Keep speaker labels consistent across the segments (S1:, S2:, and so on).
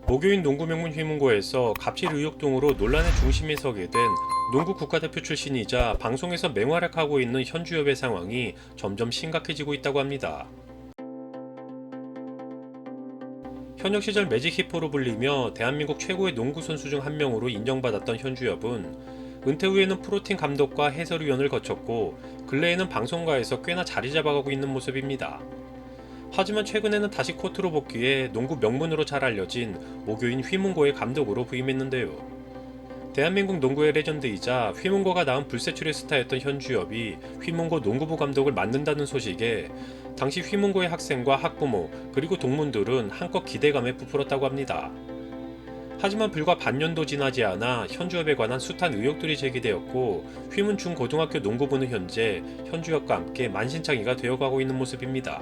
S1: 모교인 농구 명문 휘문고에서 갑질 의혹 등으로 논란의 중심에 서게 된 농구 국가대표 출신이자 방송에서 맹활약하고 있는 현주엽의 상황이 점점 심각해지고 있다고 합니다. 현역 시절 매직 히포로 불리며 대한민국 최고의 농구 선수 중 한 명으로 인정받았던 현주엽은 은퇴 후에는 프로팀 감독과 해설위원을 거쳤고 근래에는 방송가에서 꽤나 자리 잡아가고 있는 모습입니다. 하지만 최근에는 다시 코트로 복귀해 농구 명문으로 잘 알려진 모교인 휘문고의 감독으로 부임했는데요. 대한민국 농구의 레전드이자 휘문고가 낳은 불세출의 스타였던 현주엽이 휘문고 농구부 감독을 맡는다는 소식에 당시 휘문고의 학생과 학부모 그리고 동문들은 한껏 기대감에 부풀었다고 합니다. 하지만 불과 반년도 지나지 않아 현주엽에 관한 숱한 의혹들이 제기되었고 휘문 중고등학교 농구부는 현재 현주엽과 함께 만신창이가 되어가고 있는 모습입니다.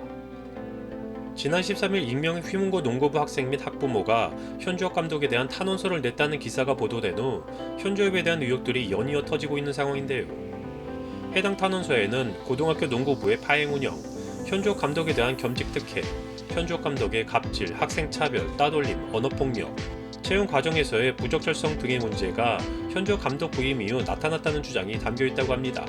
S1: 지난 13일 익명의 휘문고 농구부 학생 및 학부모가 현주엽 감독에 대한 탄원서를 냈다는 기사가 보도된 후 현주엽에 대한 의혹들이 연이어 터지고 있는 상황인데요. 해당 탄원서에는 고등학교 농구부의 파행 운영, 현주엽 감독에 대한 겸직 특혜, 현주엽 감독의 갑질, 학생 차별, 따돌림, 언어폭력, 채용 과정에서의 부적절성 등의 문제가 현주엽 감독 부임 이후 나타났다는 주장이 담겨있다고 합니다.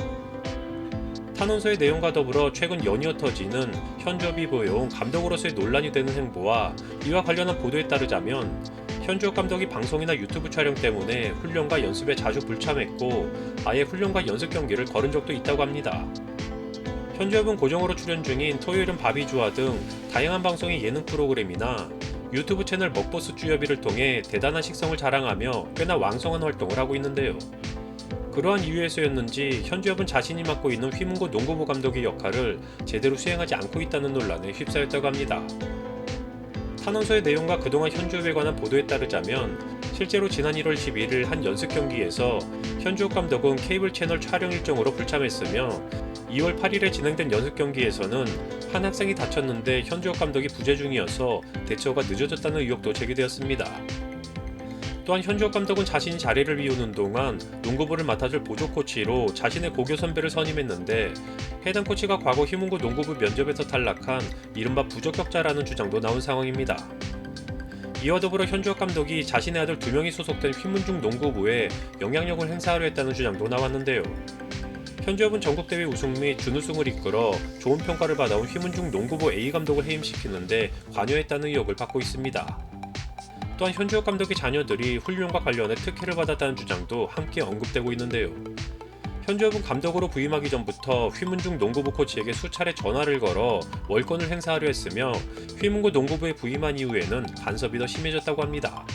S1: 탄원서의 내용과 더불어 최근 연이어 터지는 현주엽이 보여온 감독으로서의 논란이 되는 행보와 이와 관련한 보도에 따르자면 현주엽 감독이 방송이나 유튜브 촬영 때문에 훈련과 연습에 자주 불참했고 아예 훈련과 연습 경기를 거른 적도 있다고 합니다. 현주엽은 고정으로 출연 중인 토요일은 바비주와 등 다양한 방송의 예능 프로그램이나 유튜브 채널 먹보스 주엽이를 통해 대단한 식성을 자랑하며 꽤나 왕성한 활동을 하고 있는데요. 그러한 이유에서였는지 현주엽은 자신이 맡고 있는 휘문고 농구부 감독의 역할을 제대로 수행하지 않고 있다는 논란에 휩싸였다고 합니다. 탄원서의 내용과 그동안 현주엽에 관한 보도에 따르자면 실제로 지난 1월 11일 한 연습 경기에서 현주엽 감독은 케이블 채널 촬영 일정으로 불참했으며 2월 8일에 진행된 연습 경기에서는 한 학생이 다쳤는데 현주엽 감독이 부재 중이어서 대처가 늦어졌다는 의혹도 제기되었습니다. 또한 현주엽 감독은 자신이 자리를 비우는 동안 농구부를 맡아줄 보조 코치로 자신의 고교 선배를 선임했는데 해당 코치가 과거 휘문고 농구부 면접에서 탈락한 이른바 부적격자라는 주장도 나온 상황입니다. 이와 더불어 현주엽 감독이 자신의 아들 2명이 소속된 휘문중 농구부에 영향력을 행사하려 했다는 주장도 나왔는데요. 현주엽은 전국대회 우승 및 준우승을 이끌어 좋은 평가를 받아온 휘문중 농구부 A 감독을 해임시키는데 관여했다는 의혹을 받고 있습니다. 또한 현주엽 감독의 자녀들이 훈련과 관련해 특혜를 받았다는 주장도 함께 언급되고 있는데요. 현주엽은 감독으로 부임하기 전부터 휘문중 농구부 코치에게 수차례 전화를 걸어 월권을 행사하려 했으며 휘문고 농구부에 부임한 이후에는 간섭이 더 심해졌다고 합니다.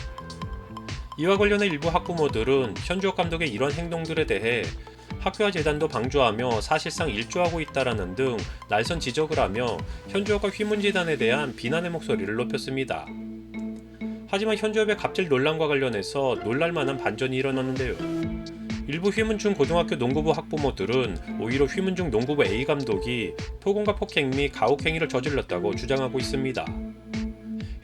S1: 이와 관련해 일부 학부모들은 현주엽 감독의 이런 행동들에 대해 학교와 재단도 방조하며 사실상 일조하고 있다라는 등 날선 지적을 하며 현주엽과 휘문재단에 대한 비난의 목소리를 높였습니다. 하지만 현주엽의 갑질 논란과 관련해서 놀랄만한 반전이 일어났는데요. 일부 휘문중 고등학교 농구부 학부모들은 오히려 휘문중 농구부 A 감독이 폭언과 폭행 및 가혹 행위를 저질렀다고 주장하고 있습니다.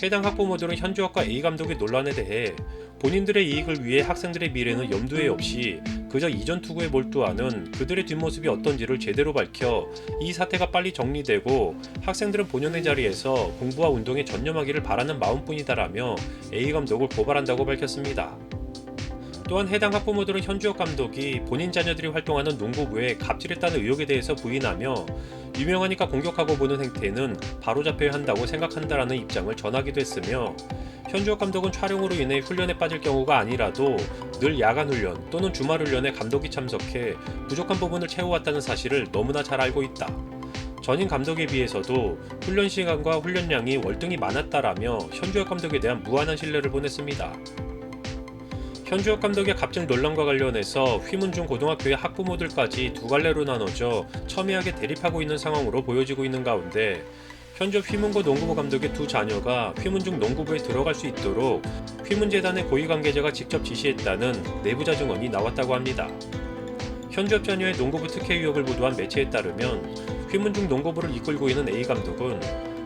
S1: 해당 학부모들은 현주엽과 A 감독의 논란에 대해 본인들의 이익을 위해 학생들의 미래는 염두에 없이 그저 이전 투구에 몰두하는 그들의 뒷모습이 어떤지를 제대로 밝혀 이 사태가 빨리 정리되고 학생들은 본연의 자리에서 공부와 운동에 전념하기를 바라는 마음뿐이다라며 A 감독을 고발한다고 밝혔습니다. 또한 해당 학부모들은 현주엽 감독이 본인 자녀들이 활동하는 농구부에 갑질했다는 의혹에 대해서 부인하며 유명하니까 공격하고 보는 행태는 바로잡혀야 한다고 생각한다라는 입장을 전하기도 했으며 현주엽 감독은 촬영으로 인해 훈련에 빠질 경우가 아니라도 늘 야간 훈련 또는 주말 훈련에 감독이 참석해 부족한 부분을 채워왔다는 사실을 너무나 잘 알고 있다. 전임 감독에 비해서도 훈련 시간과 훈련량이 월등히 많았다라며 현주엽 감독에 대한 무한한 신뢰를 보냈습니다. 현주엽 감독의 갑질 논란과 관련해서 휘문중 고등학교의 학부모들까지 두 갈래로 나눠져 첨예하게 대립하고 있는 상황으로 보여지고 있는 가운데 현주엽 휘문고 농구부 감독의 두 자녀가 휘문중 농구부에 들어갈 수 있도록 휘문재단의 고위 관계자가 직접 지시했다는 내부자 증언이 나왔다고 합니다. 현주엽 자녀의 농구부 특혜 의혹을 보도한 매체에 따르면 휘문중 농구부를 이끌고 있는 A 감독은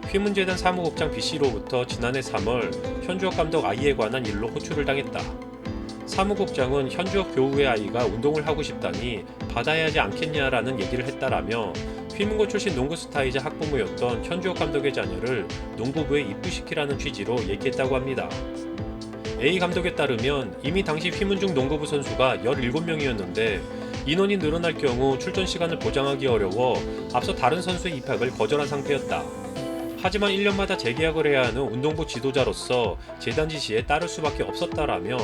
S1: 휘문재단 사무국장 B씨로부터 지난해 3월 현주엽 감독 아이에 관한 일로 호출을 당했다. 사무국장은 현주엽 교우의 아이가 운동을 하고 싶다니 받아야 하지 않겠냐라는 얘기를 했다라며 휘문고 출신 농구 스타이자 학부모였던 현주엽 감독의 자녀를 농구부에 입부시키라는 취지로 얘기했다고 합니다. A 감독에 따르면 이미 당시 휘문중 농구부 선수가 17명이었는데 인원이 늘어날 경우 출전 시간을 보장하기 어려워 앞서 다른 선수의 입학을 거절한 상태였다. 하지만 1년마다 재계약을 해야 하는 운동부 지도자로서 재단 지시에 따를 수밖에 없었다라며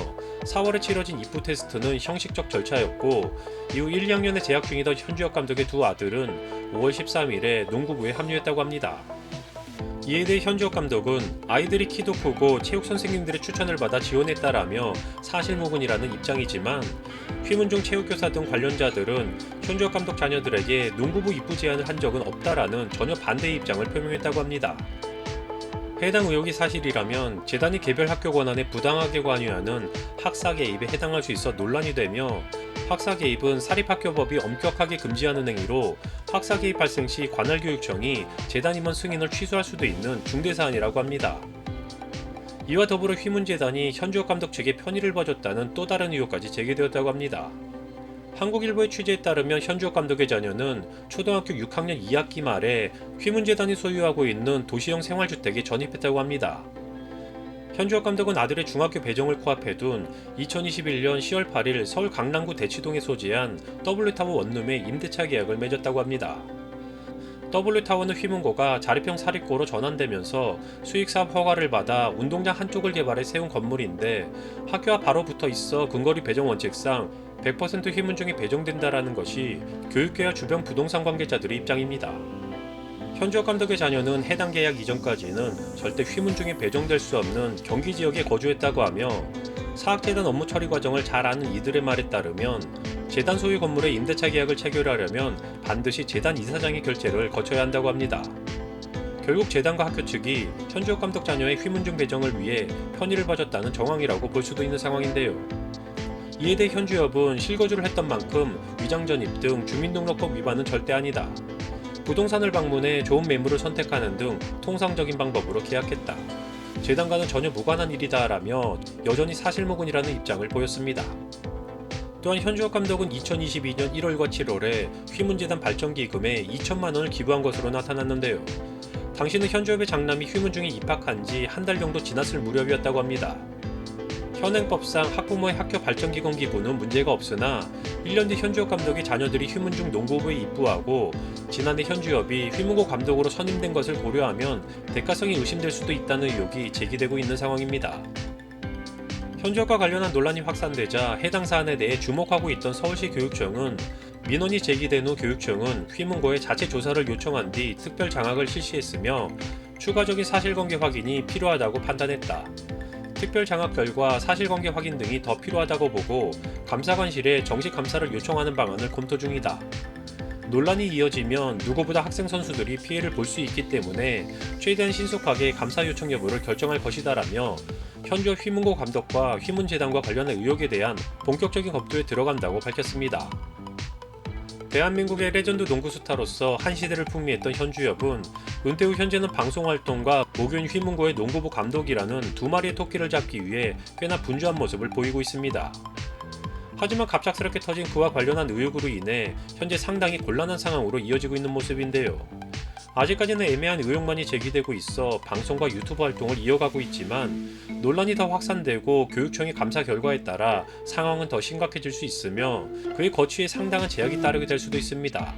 S1: 4월에 치러진 입부 테스트는 형식적 절차였고 이후 1, 2학년에 재학 중이던 현주엽 감독의 두 아들은 5월 13일에 농구부에 합류했다고 합니다. 이에 대해 현주엽 감독은 아이들이 키도 크고 체육 선생님들의 추천을 받아 지원했다라며 사실무근이라는 입장이지만 휘문중 체육교사 등 관련자들은 현주엽 감독 자녀들에게 농구부 입부 제안을 한 적은 없다라는 전혀 반대의 입장을 표명했다고 합니다. 해당 의혹이 사실이라면 재단이 개별 학교 권한에 부당하게 관여하는 학사 개입에 해당할 수 있어 논란이 되며 학사 개입은 사립학교법이 엄격하게 금지하는 행위로 학사 개입 발생 시 관할교육청이 재단 임원 승인을 취소할 수도 있는 중대사안이라고 합니다. 이와 더불어 휘문재단이 현주엽 감독 측에 편의를 봐줬다는 또 다른 의혹까지 제기되었다고 합니다. 한국일보의 취재에 따르면 현주엽 감독의 자녀는 초등학교 6학년 2학기 말에 휘문재단이 소유하고 있는 도시형 생활주택에 전입했다고 합니다. 현주엽 감독은 아들의 중학교 배정을 코앞에 둔 2021년 10월 8일 서울 강남구 대치동에 소재한 W타워 원룸에 임대차 계약을 맺었다고 합니다. W타워는 휘문고가 자립형 사립고로 전환되면서 수익사업 허가를 받아 운동장 한쪽을 개발해 세운 건물인데 학교와 바로 붙어 있어 근거리 배정 원칙상 100% 휘문중에 배정된다라는 것이 교육계와 주변 부동산 관계자들의 입장입니다. 현주엽 감독의 자녀는 해당 계약 이전까지는 절대 휘문중에 배정될 수 없는 경기 지역에 거주했다고 하며 사학재단 업무 처리 과정을 잘 아는 이들의 말에 따르면 재단 소유 건물의 임대차 계약을 체결하려면 반드시 재단 이사장의 결재를 거쳐야 한다고 합니다. 결국 재단과 학교 측이 현주엽 감독 자녀의 휘문중 배정을 위해 편의를 봐줬다는 정황이라고 볼 수도 있는 상황인데요. 이에 대해 현주엽은 실거주를 했던 만큼 위장전입 등 주민등록법 위반은 절대 아니다. 부동산을 방문해 좋은 매물을 선택하는 등 통상적인 방법으로 계약했다. 재단과는 전혀 무관한 일이다라며 여전히 사실무근이라는 입장을 보였습니다. 또한 현주엽 감독은 2022년 1월과 7월에 휘문재단 발전기금에 2천만 원을 기부한 것으로 나타났는데요. 당시는 현주엽의 장남이 휘문중에 입학한 지 한 달 정도 지났을 무렵이었다고 합니다. 현행법상 학부모의 학교 발전기금 기부는 문제가 없으나 1년 뒤 현주엽 감독의 자녀들이 휘문중 농구부에 입부하고 지난해 현주엽이 휘문고 감독으로 선임된 것을 고려하면 대가성이 의심될 수도 있다는 의혹이 제기되고 있는 상황입니다. 현주엽과 관련한 논란이 확산되자 해당 사안에 대해 주목하고 있던 서울시 교육청은 민원이 제기된 후 교육청은 휘문고에 자체 조사를 요청한 뒤 특별 장학을 실시했으며 추가적인 사실관계 확인이 필요하다고 판단했다. 특별 장학 결과 사실관계 확인 등이 더 필요하다고 보고 감사관실에 정식 감사를 요청하는 방안을 검토 중이다. 논란이 이어지면 누구보다 학생 선수들이 피해를 볼 수 있기 때문에 최대한 신속하게 감사 요청 여부를 결정할 것이다라며 현주엽 휘문고 감독과 휘문재단과 관련한 의혹에 대한 본격적인 검토에 들어간다고 밝혔습니다. 대한민국의 레전드 농구 스타로서 한 시대를 풍미했던 현주엽은 은퇴 후 현재는 방송활동과 모교인 휘문고의 농구부 감독이라는 두 마리의 토끼를 잡기 위해 꽤나 분주한 모습을 보이고 있습니다. 하지만 갑작스럽게 터진 그와 관련한 의혹으로 인해 현재 상당히 곤란한 상황으로 이어지고 있는 모습인데요. 아직까지는 애매한 의혹만이 제기되고 있어 방송과 유튜브 활동을 이어가고 있지만 논란이 더 확산되고 교육청의 감사 결과에 따라 상황은 더 심각해질 수 있으며 그의 거취에 상당한 제약이 따르게 될 수도 있습니다.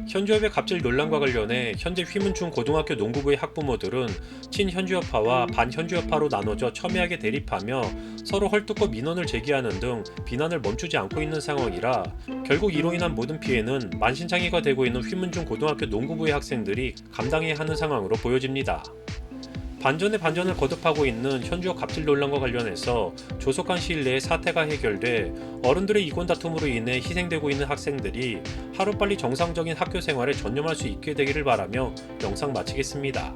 S1: 현주엽의 갑질 논란과 관련해 현재 휘문중 고등학교 농구부의 학부모들은 친현주엽파와 반현주엽파로 나눠져 첨예하게 대립하며 서로 헐뜯고 민원을 제기하는 등 비난을 멈추지 않고 있는 상황이라 결국 이로 인한 모든 피해는 만신창이가 되고 있는 휘문중 고등학교 농구부의 학생들이 감당해야 하는 상황으로 보여집니다. 반전에 반전을 거듭하고 있는 현주엽 갑질 논란과 관련해서 조속한 시일 내에 사태가 해결돼 어른들의 이권 다툼으로 인해 희생되고 있는 학생들이 하루빨리 정상적인 학교 생활에 전념할 수 있게 되기를 바라며 영상 마치겠습니다.